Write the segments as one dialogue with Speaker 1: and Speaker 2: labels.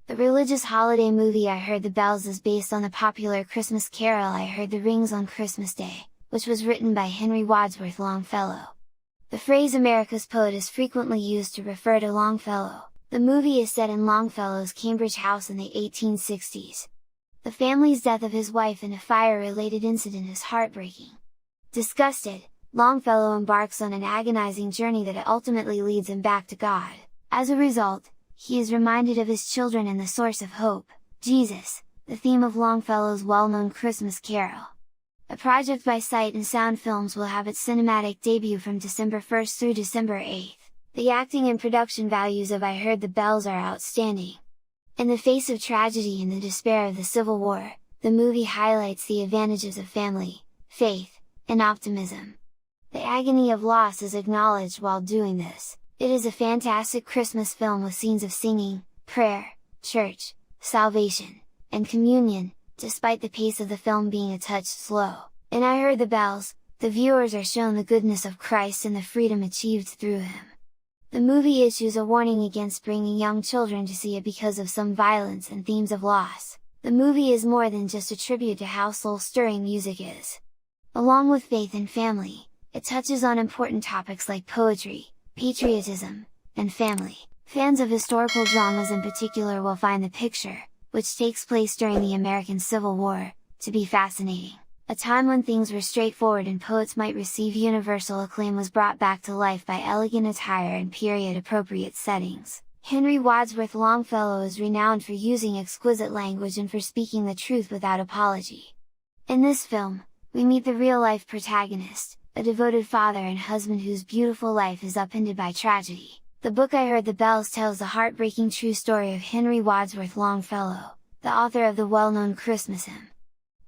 Speaker 1: The religious holiday movie I Heard the Bells is based on the popular Christmas carol I Heard the Rings on Christmas Day, which was written by Henry Wadsworth Longfellow. The phrase America's poet is frequently used to refer to Longfellow. The movie is set in Longfellow's Cambridge house in the 1860s. The family's death of his wife in a fire-related incident is heartbreaking. Disgusted, Longfellow embarks on an agonizing journey that ultimately leads him back to God. As a result, he is reminded of his children and the source of hope, Jesus, the theme of Longfellow's well-known Christmas carol. A project by Sight and Sound Films will have its cinematic debut from December 1st through December 8th. The acting and production values of I Heard the Bells are outstanding. In the face of tragedy and the despair of the Civil War, the movie highlights the advantages of family, faith, and optimism. The agony of loss is acknowledged while doing this. It is a fantastic Christmas film with scenes of singing, prayer, church, salvation, and communion, despite the pace of the film being a touch slow. In I Heard the Bells, the viewers are shown the goodness of Christ and the freedom achieved through Him. The movie issues a warning against bringing young children to see it because of some violence and themes of loss. The movie is more than just a tribute to how soul-stirring music is. Along with faith and family, it touches on important topics like poetry, patriotism, and family. Fans of historical dramas in particular will find The Picture, which takes place during the American Civil War, to be fascinating. A time when things were straightforward and poets might receive universal acclaim was brought back to life by elegant attire and period-appropriate settings. Henry Wadsworth Longfellow is renowned for using exquisite language and for speaking the truth without apology. In this film, we meet the real-life protagonist, a devoted father and husband whose beautiful life is upended by tragedy. The book I Heard the Bells tells the heartbreaking true story of Henry Wadsworth Longfellow, the author of the well-known Christmas hymn.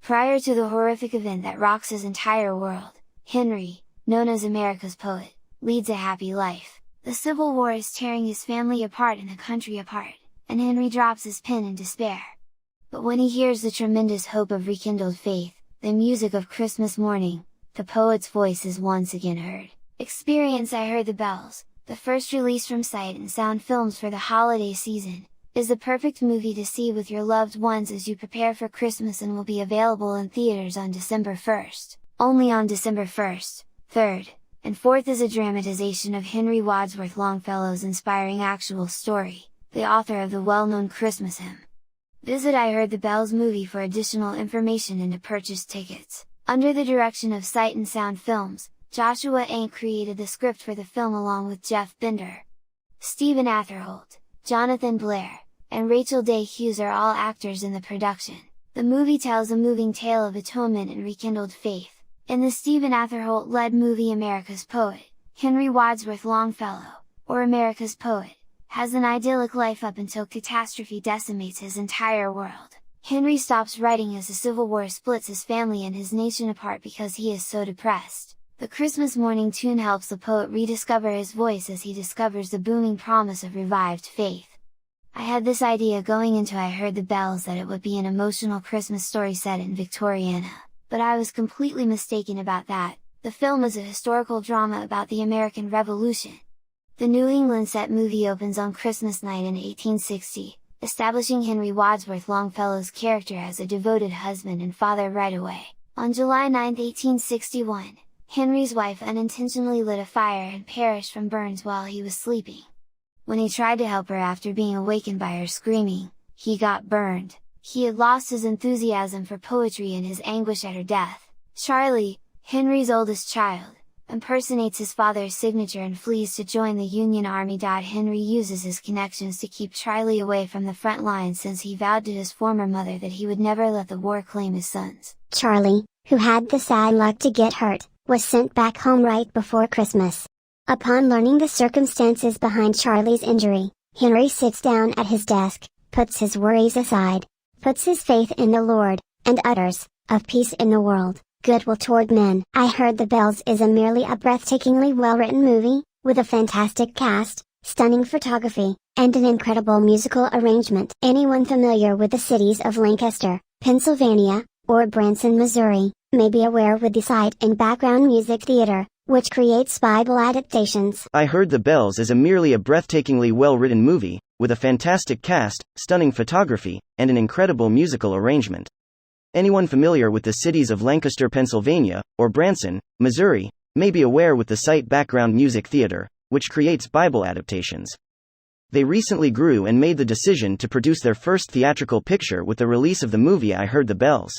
Speaker 1: Prior to the horrific event that rocks his entire world, Henry, known as America's poet, leads a happy life. The Civil War is tearing his family apart and the country apart, and Henry drops his pen in despair. But when he hears the tremendous hope of rekindled faith, the music of Christmas morning, the poet's voice is once again heard. Experience I Heard the Bells, the first release from Sight and Sound Films for the holiday season, is the perfect movie to see with your loved ones as you prepare for Christmas and will be available in theaters on December 1st. Only on December 1st, 3rd, and 4th is a dramatization of Henry Wadsworth Longfellow's inspiring actual story, the author of the well-known Christmas hymn. Visit I Heard the Bells movie for additional information and to purchase tickets. Under the direction of Sight and Sound Films, Joshua Ank created the script for the film along with Jeff Bender. Stephen Atherholt, Jonathan Blair, and Rachel Day Hughes are all actors in the production. The movie tells a moving tale of atonement and rekindled faith. In the Stephen Atherholt-led movie America's Poet, Henry Wadsworth Longfellow, or America's Poet, has an idyllic life up until catastrophe decimates his entire world. Henry stops writing as the Civil War splits his family and his nation apart because he is so depressed. The Christmas morning tune helps the poet rediscover his voice as he discovers the booming promise of revived faith. I had this idea going into I Heard the Bells that it would be an emotional Christmas story set in Victoriana, but I was completely mistaken about that. The film is a historical drama about the American Revolution. The New England set movie opens on Christmas night in 1860, establishing Henry Wadsworth Longfellow's character as a devoted husband and father right away. On July 9, 1861, Henry's wife unintentionally lit a fire and perished from burns while he was sleeping. When he tried to help her after being awakened by her screaming, he got burned. He had lost his enthusiasm for poetry in his anguish at her death. Charlie, Henry's oldest child, impersonates his father's signature and flees to join the Union Army. Henry uses his connections to keep Charlie away from the front lines since he vowed to his former mother that he would never let the war claim his sons.
Speaker 2: Charlie, who had the sad luck to get hurt, was sent back home right before Christmas. Upon learning the circumstances behind Charlie's injury, Henry sits down at his desk, puts his worries aside, puts his faith in the Lord, and utters, "Of peace in the world, goodwill toward men." I Heard the Bells is merely a breathtakingly well-written movie, with a fantastic cast, stunning photography, and an incredible musical arrangement. Anyone familiar with the cities of Lancaster, Pennsylvania, or Branson, Missouri, may be aware with the Sight and Background Music Theater, which creates Bible adaptations.
Speaker 3: I Heard the Bells is merely a breathtakingly well-written movie, with a fantastic cast, stunning photography, and an incredible musical arrangement. Anyone familiar with the cities of Lancaster, Pennsylvania, or Branson, Missouri, may be aware with the site Background Music Theater, which creates Bible adaptations. They recently grew and made the decision to produce their first theatrical picture with the release of the movie I Heard the Bells.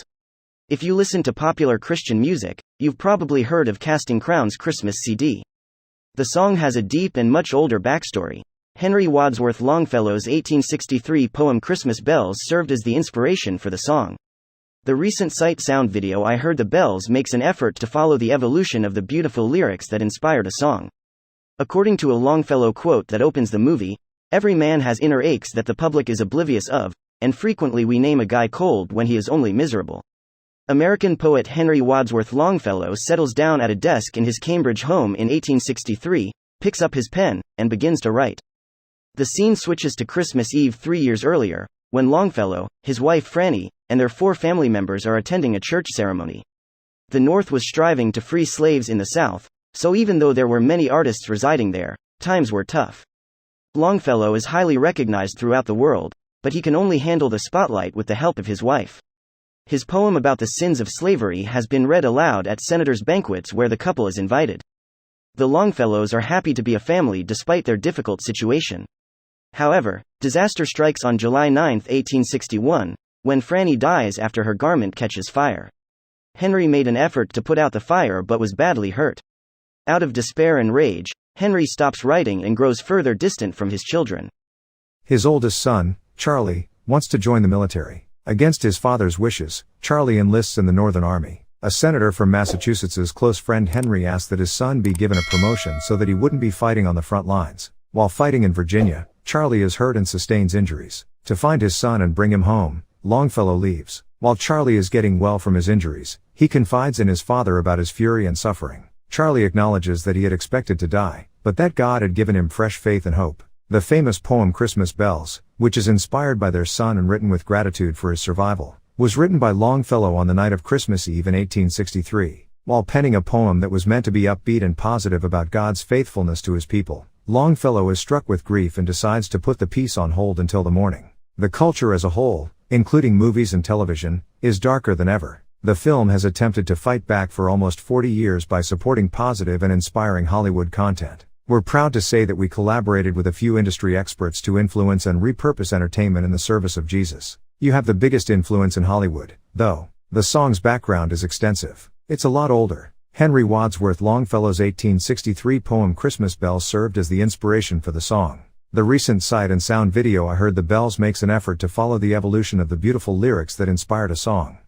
Speaker 3: If you listen to popular Christian music, you've probably heard of Casting Crowns' Christmas CD. The song has a deep and much older backstory. Henry Wadsworth Longfellow's 1863 poem Christmas Bells served as the inspiration for the song. The recent Sight Sound video I Heard the Bells makes an effort to follow the evolution of the beautiful lyrics that inspired a song. According to a Longfellow quote that opens the movie, "Every man has inner aches that the public is oblivious of, and frequently we name a guy cold when he is only miserable." American poet Henry Wadsworth Longfellow settles down at a desk in his Cambridge home in 1863, picks up his pen, and begins to write. The scene switches to Christmas Eve 3 years earlier, when Longfellow, his wife Franny, and their 4 family members are attending a church ceremony. The North was striving to free slaves in the South, so even though there were many artists residing there, times were tough. Longfellow is highly recognized throughout the world, but he can only handle the spotlight with the help of his wife. His poem about the sins of slavery has been read aloud at senators' banquets where the couple is invited. The Longfellows are happy to be a family despite their difficult situation. However, disaster strikes on July 9, 1861, when Franny dies after her garment catches fire. Henry made an effort to put out the fire but was badly hurt. Out of despair and rage, Henry stops writing and grows further distant from his children.
Speaker 4: His oldest son, Charlie, wants to join the military. Against his father's wishes, Charlie enlists in the Northern Army. A senator from Massachusetts's close friend Henry asks that his son be given a promotion so that he wouldn't be fighting on the front lines. While fighting in Virginia, Charlie is hurt and sustains injuries. To find his son and bring him home, Longfellow leaves. While Charlie is getting well from his injuries, he confides in his father about his fury and suffering. Charlie acknowledges that he had expected to die, but that God had given him fresh faith and hope. The famous poem Christmas Bells, which is inspired by their son and written with gratitude for his survival, was written by Longfellow on the night of Christmas Eve in 1863. While penning a poem that was meant to be upbeat and positive about God's faithfulness to his people, Longfellow is struck with grief and decides to put the piece on hold until the morning. The culture as a whole, including movies and television, is darker than ever. The film has attempted to fight back for almost 40 years by supporting positive and inspiring Hollywood content. We're proud to say that we collaborated with a few industry experts to influence and repurpose entertainment in the service of Jesus. You have the biggest influence in Hollywood, though. The song's background is extensive. It's a lot older. Henry Wadsworth Longfellow's 1863 poem Christmas Bells served as the inspiration for the song. The recent Sight and Sound video I Heard the Bells makes an effort to follow the evolution of the beautiful lyrics that inspired a song.